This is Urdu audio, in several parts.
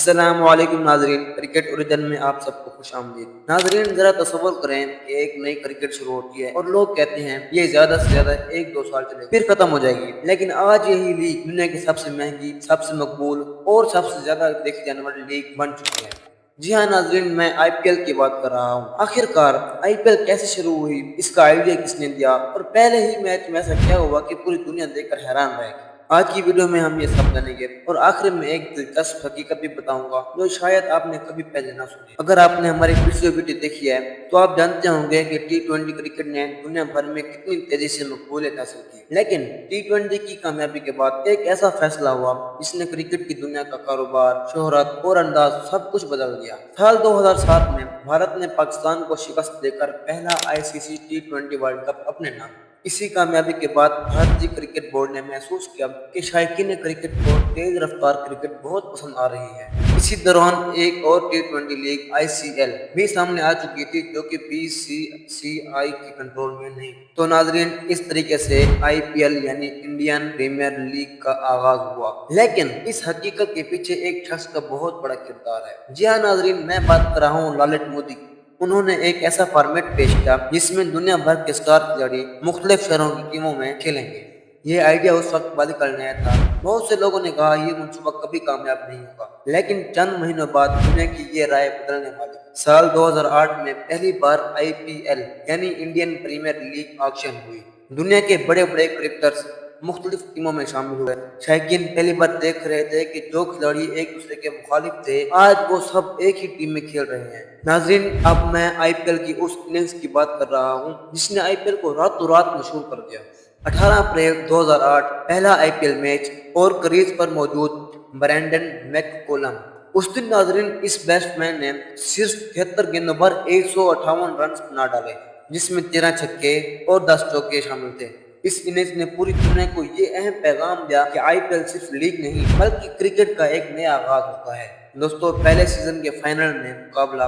السلام علیکم ناظرین، کرکٹ اوریجن میں آپ سب کو خوش آمدید۔ ناظرین ذرا تصور کریں کہ ایک نئی کرکٹ شروع ہوتی ہے اور لوگ کہتے ہیں یہ زیادہ سے زیادہ 1-2 سال چلے گی پھر ختم ہو جائے گی، لیکن آج یہی لیگ دنیا کی سب سے مہنگی، سب سے مقبول اور سب سے زیادہ دیکھی جانے والی لیگ بن چکی ہے۔ جی ہاں ناظرین، میں آئی پی ایل کی بات کر رہا ہوں۔ آخر کار آئی پی ایل کیسے شروع ہوئی، اس کا آئیڈیا کس نے دیا اور پہلے ہی میچ میں ایسا کیا ہوا کہ پوری دنیا دیکھ کر حیران رہ گئی۔ آج کی ویڈیو میں ہم یہ سب جانیں گے اور آخر میں ایک دلچسپ حقیقت بھی بتاؤں گا جو شاید آپ نے کبھی پہلے نہ سنی۔ اگر آپ نے ہماری پچھلی ویڈیو دیکھی ہے تو آپ جانتے ہوں گے کہ ٹی 20 کرکٹ نے دنیا بھر میں کتنی تیزی سے مقبولیت حاصل کی، لیکن ٹی 20 کی کامیابی کے بعد ایک ایسا فیصلہ ہوا جس نے کرکٹ کی دنیا کا کاروبار، شہرت اور انداز سب کچھ بدل دیا۔ سال 2007 میں بھارت نے پاکستان کو شکست دے کر پہلا آئی سی سی ٹی 20 ورلڈ کپ اپنے نام۔ اسی کامیابی کے بعد بھارتی کرکٹ بورڈ نے محسوس کیا کہ شائقین کرکٹ کو تیز رفتار کرکٹ بہت پسند آ رہی ہے۔ اسی دوران ایک اور ٹی 20 لیگ آئی سی ایل بھی سامنے آ چکی تھی جو کہ بی سی سی آئی کے کنٹرول میں نہیں۔ تو ناظرین اس طریقے سے آئی پی ایل یعنی انڈین پریمیئر لیگ کا آغاز ہوا، لیکن اس حقیقت کے پیچھے ایک شخص کا بہت بڑا کردار ہے۔ جی ہاں ناظرین، میں بات کر رہا ہوں لالٹ مودی کی۔ انہوں نے ایک ایسا فارمیٹ پیش کیا جس میں دنیا بھر کے سٹار کھلاڑی مختلف شہروں کی ٹیموں میں کھیلیں گے۔ یہ آئیڈیا اس وقت بالکل نیا تھا۔ بہت سے لوگوں نے کہا یہ منصوبہ کبھی کامیاب نہیں ہوگا، لیکن چند مہینوں بعد دنیا کی یہ رائے بدلنے والی۔ سال 2008 میں پہلی بار آئی پی ایل یعنی انڈین پریمیئر لیگ آکشن ہوئی۔ دنیا کے بڑے بڑے کرکٹرز مختلف ٹیموں میں شامل ہوئے۔ شائقین پہلی بار دیکھ رہے تھے کہ جو کھلاڑی ایک دوسرے کے مخالف تھے آج وہ سب ایک ہی ٹیم میں کھیل رہے ہیں۔ ناظرین اب میں آئی پی ایل کی اس اننگز کی بات کر رہا ہوں جس نے آئی پی ایل کو راتوں رات مشہور کر دیا۔ 18 اپریل 2008 پہلا آئی پی ایل میچ اور کریز پر موجود برینڈن میک کولم۔ اس دن ناظرین اس بیٹسمین نے صرف 73 گیندوں پر 158 رنز بنا ڈالے، جس میں 13 چھکے اور 10 چوکے شامل تھے۔ اس اننگز نے پوری دنیا کو یہ اہم پیغام دیا کہ آئی پی ایل صرف لیگ نہیں بلکہ کرکٹ کا ایک نیا آغاز ہوتا ہے۔ دوستو پہلے سیزن کے فائنل میں مقابلہ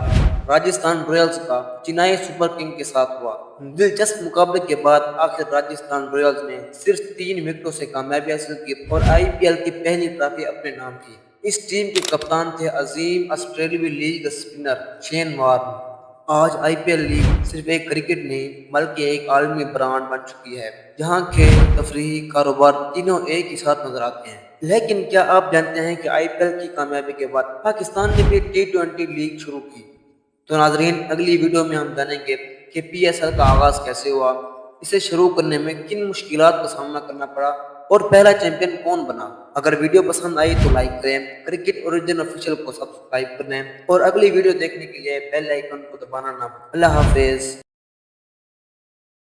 راجستھان رائلز کا چنئی سپر کنگ کے ساتھ ہوا۔ دلچسپ مقابلے کے بعد آخر راجستھان رائلز نے صرف 3 وکٹوں سے کامیابی حاصل کی اور آئی پی ایل کی پہلی ٹرافی اپنے نام کی۔ اس ٹیم کے کپتان تھے عظیم آسٹریلوی لیگ اسپنر شین وارن۔ آج آئی پی ایل لیگ صرف ایک کرکٹ نہیں بلکہ ایک عالمی برانڈ بن چکی ہے جہاں کھیل، تفریح، کاروبار تینوں ایک ہی ساتھ نظر آتے ہیں۔ لیکن کیا آپ جانتے ہیں کہ آئی پی ایل کی کامیابی کے بعد پاکستان نے بھی ٹی 20 لیگ شروع کی؟ تو ناظرین اگلی ویڈیو میں ہم جانیں گے کہ پی ایس ایل کا آغاز کیسے ہوا، اسے شروع کرنے میں کن مشکلات کا سامنا کرنا پڑا اور پہلا چیمپئن کون بنا۔ اگر ویڈیو پسند آئی تو لائک کریں، کرکٹ اوریجن آفیشیل کو سبسکرائب کریں اور اگلی ویڈیو دیکھنے کے لیے بیل آئیکن کو دبانا نہ بھولیں۔ اللہ حافظ۔